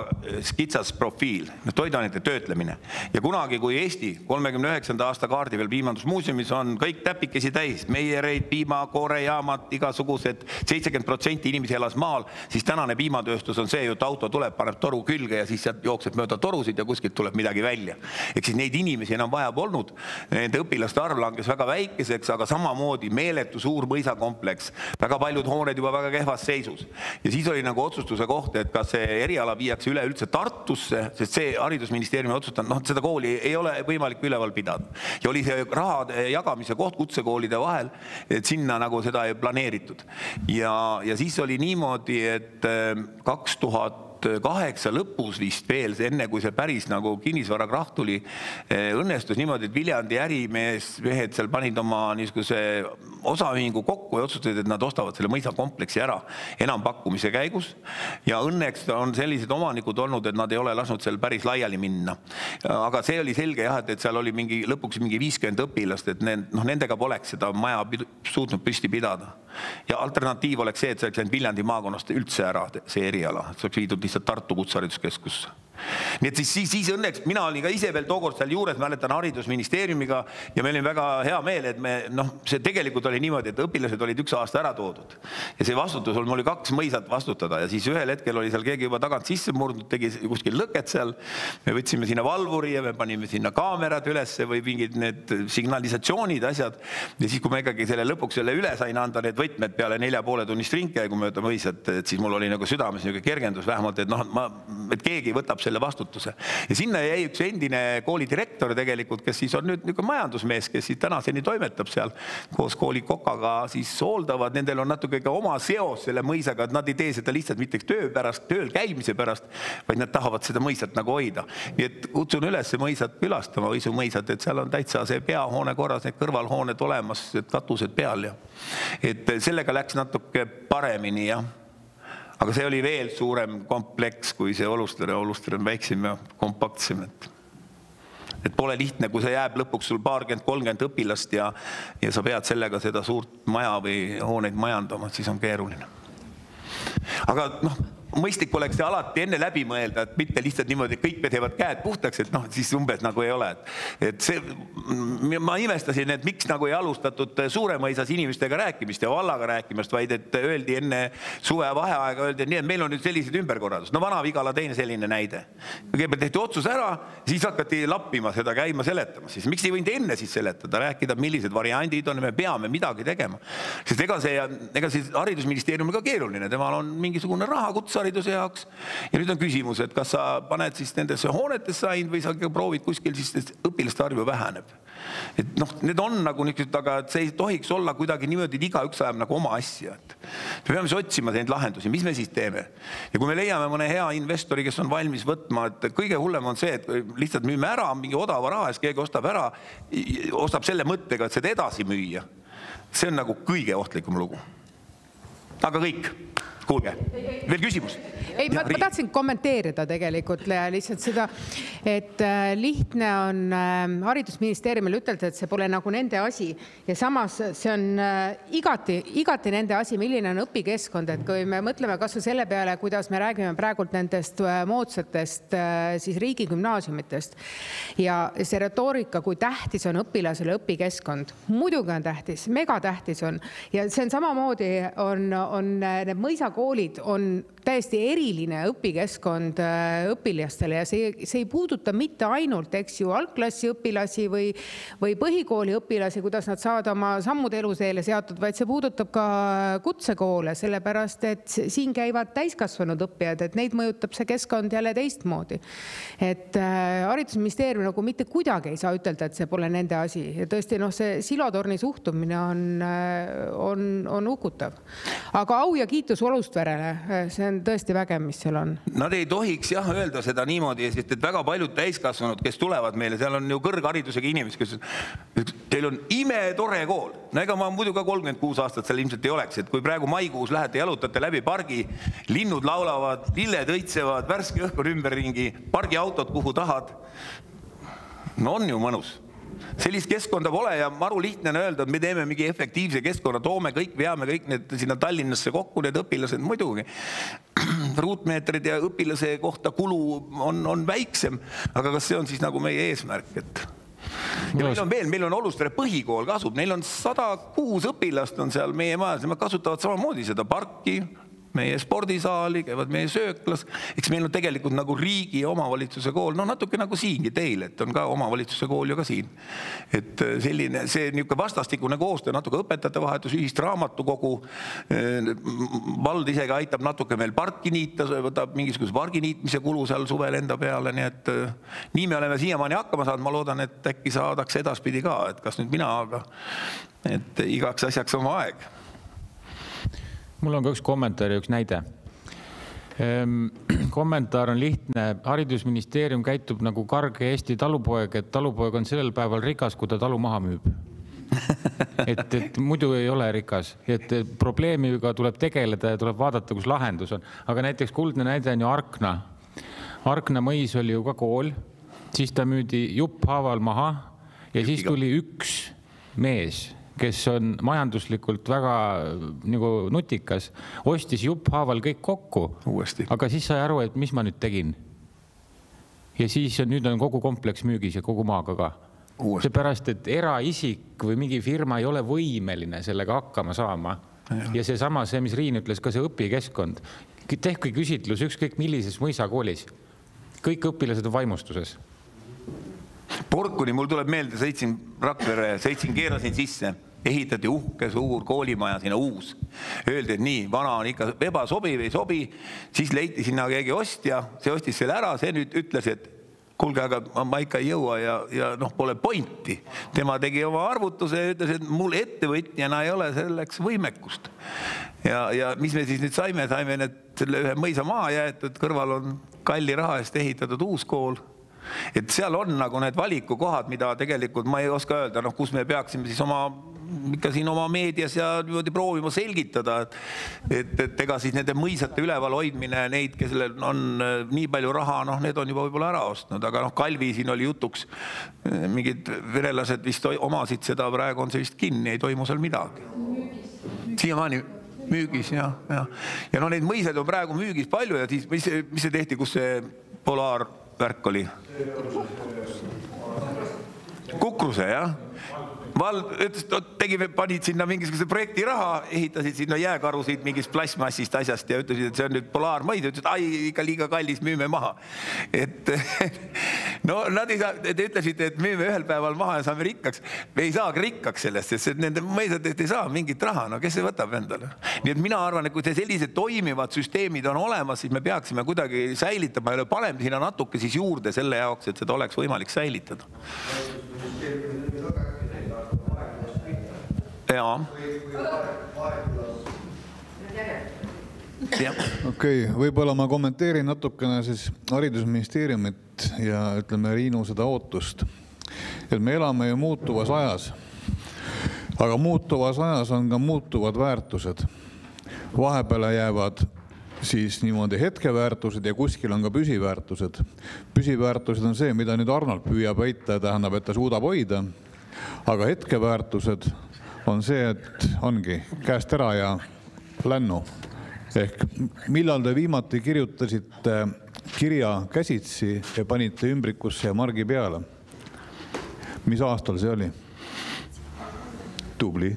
Speaker 2: skitsas profiil, toiduainete töötlemine. Ja kunagi, kui Eesti 39. aasta kaardi veel piimandusmuuseumis on kõik täpikesi täis, meiereid, piima, koorejaamad, igasugused 70% inimesi elas maal, siis tänane piimatööstus on see, et auto tuleb, paneb toru külge ja siis sealt jookseb mööda torusid ja kuskilt tuleb midagi välja. Ehk siis neid inimesi enam vaja polnud, nende õpilaste arv langes väga väikeseks, aga samamoodi meeletu suur mõisakompleks, väga paljud hooned juba väga kehvas seisus. Ja siis oli nagu otsustuse koht, et kas see eriala viiakse üleüldse Tartusse, sest see haridusministeeriumi otsustab, seda kooli ei ole võimalik üleval pidada. Ja oli see raha jagamise koht kutsekoolide vahel, et sinna nagu seda ei planeeritud. Ja siis oli niimoodi, et 2008 lõpus vist veel, enne kui see päris nagu kinnisvarakrahh tuli, õnnestus niimoodi, et Viljandi ärimehed seal panid oma niisuguse osaühingu kokku ja otsustasid, et nad ostavad selle mõisakompleksi ära enampakkumise käigus. Ja õnneks on sellised omanikud olnud, et nad ei ole lasknud seal päris laiali minna. Aga see oli selge jah, et seal oli lõpuks mingi 50 õpilast, et nendega poleks seda maja suutnud püsti pidada. Ja alternatiiv oleks see, et see oleks läinud Viljandi maakonnast üldse ära see eriala. See oleks viidud lihtsalt Tartu kutsehariduskeskusse. Nii et siis õnneks, mina olin ka ise veel tookord seal juures, mäletan haridusministeeriumiga ja meil oli väga hea meel, et see tegelikult oli niimoodi, et õpilased olid 1 aasta ära toodud. Ja see vastutus oli 2 mõisat vastutada ja siis ühel hetkel oli seal keegi juba tagant sisse murdnud, tegi kuskil lõket seal. Me võtsime sinna valvuri ja me panime sinna kaamerad ülesse või mingid need signalisatsioonid, asjad. Ja siis, kui ma ikkagi selle lõpuks selle üle sain anda need võtmed peale 4,5 tunnist ringkäigu mööda mõisat, et siis mul oli nagu südames kergendus vähemalt, et keegi võtab selle vastutuse. Ja sinna jäi üks endine koolidirektor tegelikult, kes siis on nüüd majandusmees, kes siis tänaseni toimetab seal koos kooli kokaga siis hooldavad. Nendel on natuke ka oma seos selle mõisaga, et nad ei tee seda lihtsalt mitte tööl käimise pärast, vaid nad tahavad seda mõisat nagu hoida. Nii et kutsun üles mõisat külastama, Õisu mõisat, et seal on täitsa see peahoone korras, need kõrvalhooned olemas, katused peal. Et sellega läks natuke paremini, jah. Aga see oli veel suurem kompleks kui see Olustere on väiksem ja kompaktsem. Et pole lihtne, kui see jääb lõpuks sul 20-30 õpilast ja sa pead sellega seda suurt maja või hooneid majandama, siis on keeruline. Aga mõistlik oleks see alati enne läbi mõelda, et mitte lihtsalt niimoodi, et kõik teevad käed puhtaks, et siis umbes nagu ei ole. Et see, ma imestasin, et miks nagu ei alustatud Suuremõisas inimestega rääkimist ja vallaga rääkimist, vaid et öeldi enne suve vaheaega, öeldi, et nii, et meil on nüüd sellised ümberkorraldus. Vana-Vigala teine selline näide. Kõigepealt tehti otsus ära, siis hakati lappima seda käima seletama. Siis miks ei võinud enne siis seletada, rääkida, millised variandid on, me peame midagi tegema. Sest ega see haridusministeerium on ka keeruline, temal on mingisugune raha kutsehariduse jaoks. Ja nüüd on küsimus, et kas sa paned siis nendesse hoonetesse ainult või sa proovid kuskil siis õpilaste arvu väheneb. Et need on nagu niisugused, aga see ei tohiks olla kuidagi niimoodi, et igaüks ajab nagu oma asja. Me peame siis otsima neid lahendusi, mis me siis teeme. Ja kui me leiame mõne hea investori, kes on valmis võtma, et kõige hullem on see, et lihtsalt müüme ära mingi odava raha, siis keegi ostab ära, ostab selle mõttega, et seda edasi müüa. See on nagu kõige ohtlikum lugu. Aga kõik. Kuulge, veel küsimus.
Speaker 4: Ei, ma tahtsin kommenteerida tegelikult lihtsalt seda, et lihtne on haridusministeeriumil ütelda, et see pole nagu nende asi ja samas see on igati nende asi, milline on õpikeskkond, et kui me mõtleme kas või selle peale, kuidas me räägime praegult nendest moodsatest siis riigigümnaasiumitest ja see retoorika, kui tähtis on õpilasele õpikeskkond. Muidugi on tähtis, megatähtis on ja see on samamoodi on need mõisakoolid on täiesti eriline õpikeskkond õpilastele ja see ei puuduta mitte ainult, eks ju, algklassi õpilasi või põhikooli õpilasi, kuidas nad saavad oma sammud eluseele seatud, vaid see puudutab ka kutsekoole, sellepärast, et siin käivad täiskasvanud õppijad, et neid mõjutab see keskkond jälle teistmoodi. Et haridusministeerium nagu mitte kuidagi ei saa ütelda, et see pole nende asi ja tõesti, see silotorni suhtumine on hukutav. Aga au ja kiitus Olustverele, see on tõesti vägev, mis seal on.
Speaker 2: Nad ei tohiks öelda seda niimoodi, sest et väga paljud täiskasvanud, kes tulevad meile, seal on ju kõrgharidusega inimesed, kes teil on imetore kool. No ega ma muidu ka 36 aastat seal ilmselt ei oleks, et kui praegu maikuus lähete, jalutate läbi pargi, linnud laulavad, lilled õitsevad, värske õhk on ümberringi, pargiautod kuhu tahad. No on ju mõnus. Sellist keskkonda pole ja maru lihtne on öelda, et me teeme mingi efektiivse keskkonna, toome kõik, veame kõik need sinna Tallinnasse kokku, need õpilased muidugi. Ruutmeetrid ja õpilase kohta kulu on väiksem, aga kas see on siis nagu meie eesmärk, et... Ja meil on Olustvere põhikool kasub, neil on 106 õpilast on seal meie majas ja me kasutavad samamoodi seda parki, meie spordisaali, käivad meie sööklas. Eks meil on tegelikult nagu riigi ja omavalitsuse kool, no natuke nagu siingi teil, et on ka omavalitsuse kool ju ka siin. Et selline, see niisugune vastastikune koostöö, natuke õpetajate vahetus, ühist raamatukogu, vald isegi aitab natuke meil parki niita, võtab mingisuguse pargi niitmise kulu seal suvel enda peale, nii et nii me oleme siiamaani hakkama saanud, ma loodan, et äkki saadaks edaspidi ka, et kas nüüd mina, aga et igaks asjaks oma aeg.
Speaker 5: Mul on ka üks kommentaar ja üks näide. Kommentaar on lihtne. Haridusministeerium käitub nagu karge Eesti talupoeg, et talupoeg on sellel päeval rikas, kui ta talu maha müüb. Et muidu ei ole rikas. Et probleemiga tuleb tegeleda ja tuleb vaadata, kus lahendus on. Aga näiteks kuldne näide on ju Arkna. Arkna mõis oli ju ka kool, siis ta müüdi jupphaaval maha ja siis tuli üks mees, kes on majanduslikult väga nagu nutikas, ostis jupphaaval kõik kokku.
Speaker 2: Uuesti.
Speaker 5: Aga siis sai aru, et mis ma nüüd tegin. Ja siis nüüd on kogu kompleks müügis ja kogu maaga ka. Seepärast, et eraisik või mingi firma ei ole võimeline sellega hakkama saama. Ja see, mis Riin ütles, ka see õpikeskkond. Tehke küsitlus ükskõik millises mõisakoolis. Kõik õpilased on vaimustuses.
Speaker 2: Porkuni mul tuleb meelde, sõitsin Rakvere, keerasin sisse, ehitati uhke suur koolimaja sinna uus. Öeldi, et nii, vana on ikka ebasobiv, ei sobi, siis leiti sinna keegi ostja, see ostis selle ära, see nüüd ütles, et kuulge, aga ma ikka ei jõua ja pole pointi. Tema tegi oma arvutuse ja ütles, et mul ettevõtjana ei ole selleks võimekust. Ja mis me siis nüüd saime selle ühe mõisa maha jäetud, kõrval on kalli raha eest ehitatud uus kool. Et seal on nagu need valikukohad, mida tegelikult ma ei oska öelda, kus me peaksime siis ikka siin oma meedias ja niimoodi proovima selgitada, et ega siis nende mõisate üleval hoidmine, neid, kes on nii palju raha, need on juba võib-olla ära ostnud, aga Kalvi siin oli jutuks, mingid verelased vist omasid seda, praegu on see vist kinni, ei toimu seal midagi. Siiamaani müügis, ja neid mõisaid on praegu müügis palju ja siis, mis see tehti, kus see polaarvärk oli? Kukruse, jah? Vald ütles, panid sinna mingisuguse projekti raha, ehitasid sinna jääkarusid mingist plasmassist asjast ja ütlesid, et see on nüüd polaarmõid. Ütlesid, et ikka liiga kallis, müüme maha. Nad ütlesid, et müüme ühel päeval maha ja saame rikkaks. Me ei saagi rikkaks sellest, sest nende mõisadest ei saa mingit raha. Kes see võtab endale? Nii et mina arvan, et kui sellised toimivad süsteemid on olemas, siis me peaksime kuidagi säilitama ja paneme sinna natuke siis juurde selle jaoks, et seda oleks võimalik säilitada.
Speaker 6: Okei, võib-olla ma kommenteerin natukene siis haridusministeeriumit ja ütleme Riinu seda ootust. Et me elame ju muutuvas ajas, aga muutuvas ajas on ka muutuvad väärtused. Vahepeale jäävad siis niimoodi hetkeväärtused ja kuskil on ka püsiväärtused. Püsiväärtused on see, mida nüüd Arnold püüab väita, tähendab, et ta suudab hoida. Aga hetkeväärtused on see, et ongi käest ära ja lännu. Ehk millal te viimati kirjutasite kirja käsitsi ja panite ümbrikusse ja margi peale? Mis aastal see oli? Tubli.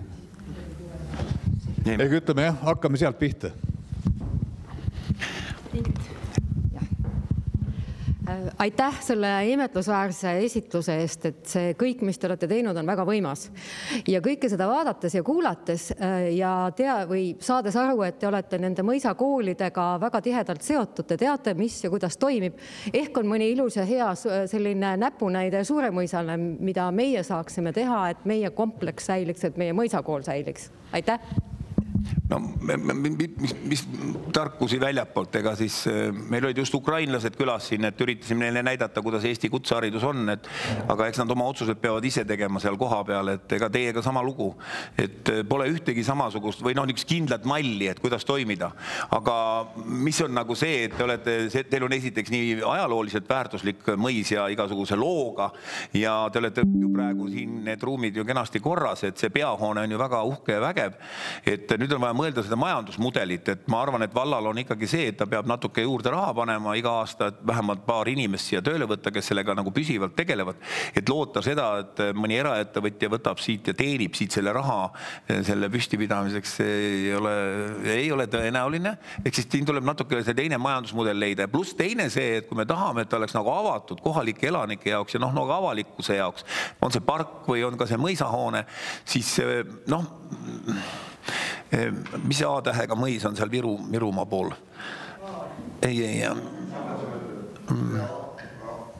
Speaker 6: Ehk ütleme jah, hakkame sealt pihta.
Speaker 7: Aitäh selle imetlusväärse esitluse eest, et see kõik, mis te olete teinud, on väga võimas. Ja kõike seda vaadates ja kuulates ja saades aru, et te olete nende mõisakoolidega väga tihedalt seotud, te teate, mis ja kuidas toimib. Ehk on mõni ilus ja hea selline näpunäide Suuremõisale, mida meie saaksime teha, et meie kompleks säiliks, et meie mõisakool säiliks. Aitäh!
Speaker 2: No, mis tarkusi väljapoolt, ega siis meil olid just ukrainlased külas siin, et üritasime neile näidata, kuidas Eesti kutseharidus on, aga eks nad oma otsused peavad ise tegema seal koha peal, et ega teiega sama lugu, et pole ühtegi samasugust või niisugust kindlat malli, et kuidas toimida. Aga mis on nagu see, et teil on esiteks nii ajalooliselt väärtuslik mõis ja igasuguse looga ja te olete ju praegu siin need ruumid ju kenasti korras, et see peahoone on ju väga uhke ja vägev, et nüüd on vaja mõelda seda majandusmudelit, et ma arvan, et vallal on ikkagi see, et ta peab natuke juurde raha panema iga aasta, et vähemalt paar inimest siia tööle võtta, kes sellega nagu püsivalt tegelevad, et loota seda, et mõni eraettevõtja võtab siit ja teenib siit selle raha selle püstipidamiseks, ei ole tõenäoline, ehk siis siin tuleb natuke see teine majandusmudel leida ja pluss teine see, et kui me tahame, et ta oleks nagu avatud kohalike elanike jaoks ja nagu avalikkuse jaoks, on see park või on ka see mõisahoone, siis mis A-tähega mõis on seal Virumaa pool? Ei.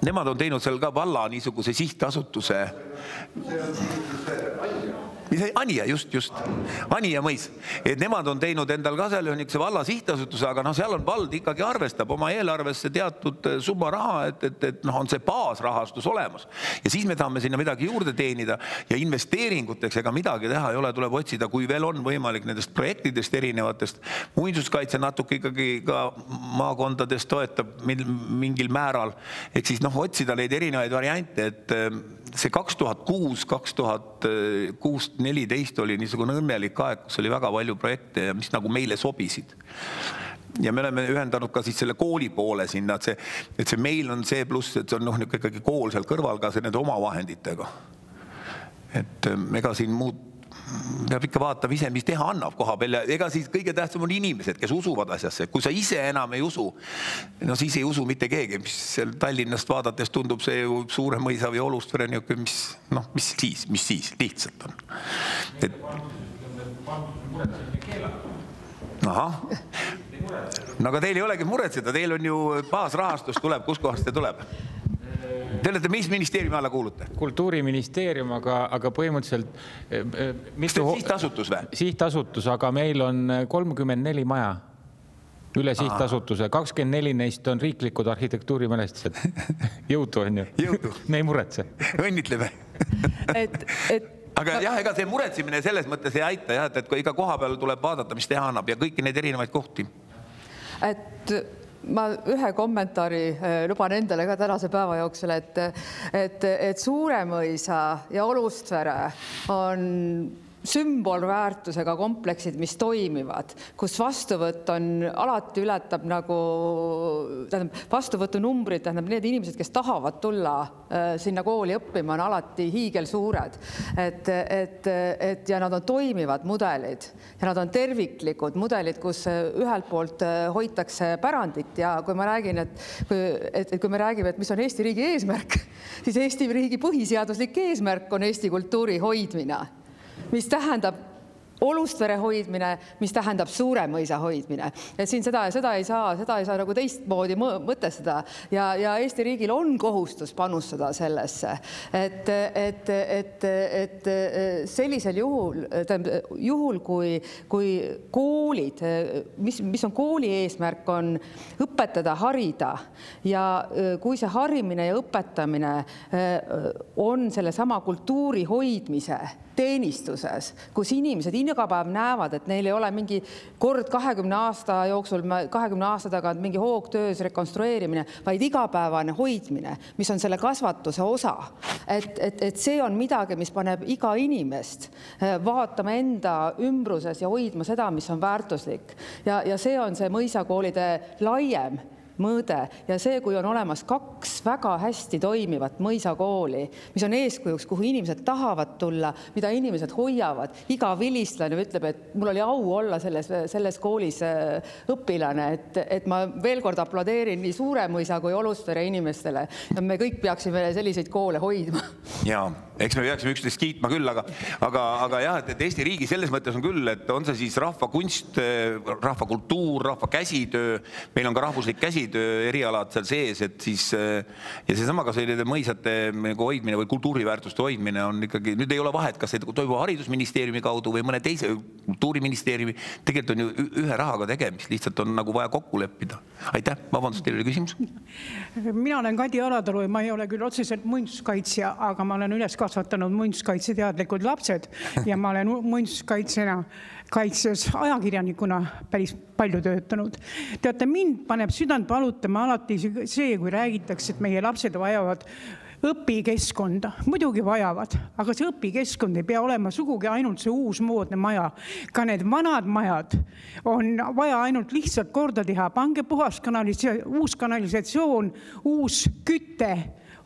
Speaker 2: Nemad on teinud seal ka valla niisuguse sihtasutuse. Anija, just. Anija mõis. Et nemad on teinud endal ka seal niisuguse valla sihtasutuse, aga seal on vald ikkagi arvestab oma eelarvesse teatud summa raha, et on see baasrahastus olemas. Ja siis me tahame sinna midagi juurde teenida ja investeeringuteks ega midagi teha ei ole, tuleb otsida, kui veel on võimalik nendest projektidest erinevatest. Muinsuskaitse natuke ikkagi ka maakondades toetab mingil määral. Ehk siis otsida neid erinevaid variante, et see 2006-2014 oli niisugune õnnelik aeg, kus oli väga palju projekte, mis nagu meile sobisid. Ja me oleme ühendanud ka siis selle kooli poole sinna, et see meil on see pluss, et see on ikkagi kool seal kõrval ka nende omavahenditega. Et ega siin muud peab ikka vaatama ise, mis teha annab koha peal ja ega siis kõige tähtsam on inimesed, kes usuvad asjasse. Kui sa ise enam ei usu, siis ei usu mitte keegi, mis seal Tallinnast vaadates tundub see ju Suuremõisa või Olustvere, mis siis lihtsalt on. Ahah. No aga teil ei olegi muretseda, teil on ju baasrahastus tuleb, kus kohast see tuleb? Te olete mis ministeeriumi alla kuulute?
Speaker 5: Kultuuriministeerium, aga põhimõtteliselt...
Speaker 2: Sihtasutus või?
Speaker 5: Sihtasutus, aga meil on 34 maja üle sihtasutuse. 24 neist on riiklikud arhitektuurimälestised. Jõudu on ju.
Speaker 2: Jõudu.
Speaker 5: Me ei muretse.
Speaker 2: Õnnitleme. Aga jah, ega see muretsimine selles mõttes ei aita, et kui iga koha peal tuleb vaadata, mis teha annab ja kõiki neid erinevaid kohti.
Speaker 1: Ma ühe kommentaari luban endale ka tänase päeva jooksul, et Suuremõisa ja Olustvere on sümbolväärtusega kompleksid, mis toimivad, kus vastuvõtt on alati ületab vastuvõtu numbrid, need inimesed, kes tahavad tulla sinna kooli õppima, on alati hiigelsuured. Ja nad on toimivad mudelid ja nad on terviklikud mudelid, kus ühelt poolt hoitakse pärandit ja kui ma räägin, et kui me räägime, et mis on Eesti riigi eesmärk, siis Eesti riigi põhiseaduslik eesmärk on Eesti kultuuri hoidmine, mis tähendab Olustvere hoidmine, mis tähendab Suuremõisa hoidmine. Et siin seda ei saa nagu teistmoodi mõtestada ja Eesti riigil on kohustus panustada sellesse, et sellisel juhul, kui koolid, mis on kooli eesmärk, on õpetada, harida ja kui see harimine ja õpetamine on selle sama kultuuri hoidmise teenistuses, kus inimesed iga päev näevad, et neil ei ole mingi kord 20 aasta jooksul, 20 aasta tagant mingi hoogtöös rekonstrueerimine, vaid igapäevane hoidmine, mis on selle kasvatuse osa. Et see on midagi, mis paneb iga inimest vaatama enda ümbruses ja hoidma seda, mis on väärtuslik. Ja see on see mõisakoolide laiem mõõde ja see, kui on olemas 2 väga hästi toimivat mõisakooli, mis on eeskujuks, kuhu inimesed tahavad tulla, mida inimesed hoiavad. Iga vilistlane ütleb, et mul oli au olla selles koolis õpilane, et ma veel kord aplodeerin nii Suuremõisa kui Olustvere inimestele. Ja me kõik peaksime selliseid koole hoidma.
Speaker 2: Jaa, eks me peaksime üksteist kiitma küll, aga jah, et Eesti riigi selles mõttes on küll, et on see siis rahvakunst, rahvakultuur, rahvakäsitöö, meil on ka rahvuslik käsitöö, erialad seal sees, et siis ja seesama ka selline mõisate hoidmine või kultuuriväärtuste hoidmine on ikkagi, nüüd ei ole vahet, kas see toimub haridusministeeriumi kaudu või mõne teise kultuuriministeeriumi, tegelikult on ju ühe rahaga tegemist, lihtsalt on nagu vaja kokku leppida. Aitäh, vabandust, teil oli küsimus?
Speaker 8: Mina olen Kadi Alatalu ja ma ei ole küll otseselt muinsuskaitsja, aga ma olen üles kasvatanud muinsuskaitseteadlikud lapsed ja ma olen muinsuskaitsena kaitses ajakirjanikuna päris palju töötanud. Teate, mind paneb südant valutama alati see, kui räägitakse, et meie lapsed vajavad õpikeskkonda. Muidugi vajavad, aga see õpikeskkond ei pea olema sugugi ainult see uusmoodne maja. Ka need vanad majad on vaja ainult lihtsalt korda teha. Pange uus kanalisatsioon, uus küte,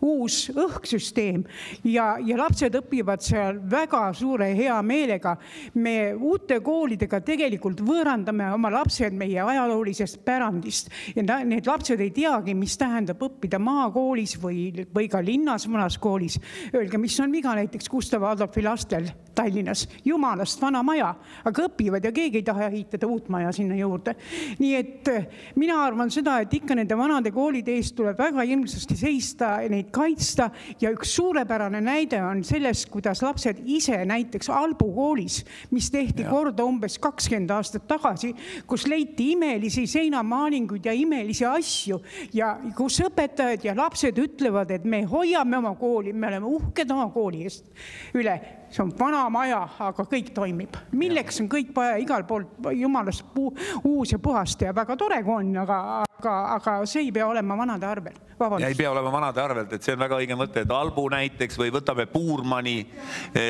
Speaker 8: uus õhksüsteem ja lapsed õpivad seal väga suure hea meelega. Me uute koolidega tegelikult võõrandame oma lapsed meie ajaloolisest pärandist ja need lapsed ei teagi, mis tähendab õppida maakoolis või ka linnas mõnas koolis. Öelge, mis on viga näiteks Gustav Adolfi lastel Tallinnas, jumalast vana maja, aga õpivad ja keegi ei taha ehitada uut maja sinna juurde. Nii et mina arvan seda, et ikka nende vanade koolide eest tuleb väga hirmsasti seista, neid kaitsta ja üks suurepärane näide on sellest, kuidas lapsed ise näiteks Albu koolis, mis tehti korda umbes 20 aastat tagasi, kus leiti imelisi seinamaalinguid ja imelisi asju ja kus õpetajad ja lapsed ütlevad, et me hoiame oma kooli, me oleme uhked oma kooli eest üle. See on vana maja, aga kõik toimib. Milleks on kõik vaja igal pool jumalast uus ja puhast ja väga tore on, aga see ei pea olema vanade arvel.
Speaker 2: Ja ei pea olema vanade arvelt, et see on väga õige mõte, et Albu näiteks või võtame Puurmani,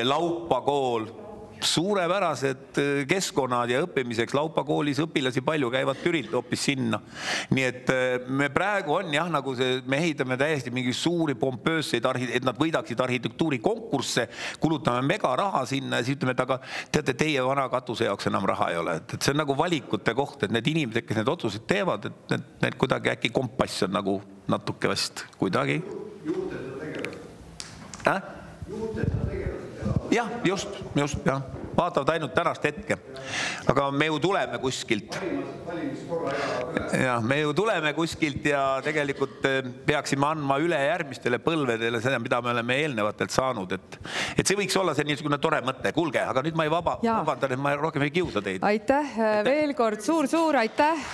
Speaker 2: Laupa kool, suurepärased keskkonnad ja õppimiseks. Laupa koolis õpilasi palju käivad Türilt hoopis sinna. Nii et me praegu on jah, nagu me ehitame täiesti mingi suuri pompöösseid, et nad võidaksid arhitektuuri konkursse, kulutame mega raha sinna ja siis ütleme, et aga teate, teie vana katuse jaoks enam raha ei ole. Et see on nagu valikute koht, et need inimesed, kes need otsused teevad, et need kuidagi äkki kompass on nagu natuke vast kuidagi. Juurde seda tegevad. Juurde seda tegevad. Jah, just, jah. Vaatavad ainult tänast hetke. Aga me ju tuleme kuskilt. Ja, me ju tuleme kuskilt ja tegelikult peaksime andma üle järgmistele põlvedele seda, mida me oleme eelnevatelt saanud. Et see võiks olla see niisugune tore mõte. Kuulge, aga nüüd ma ei vabandan, et ma rohkem ei kiusa teid.
Speaker 1: Aitäh veel kord, suur aitäh!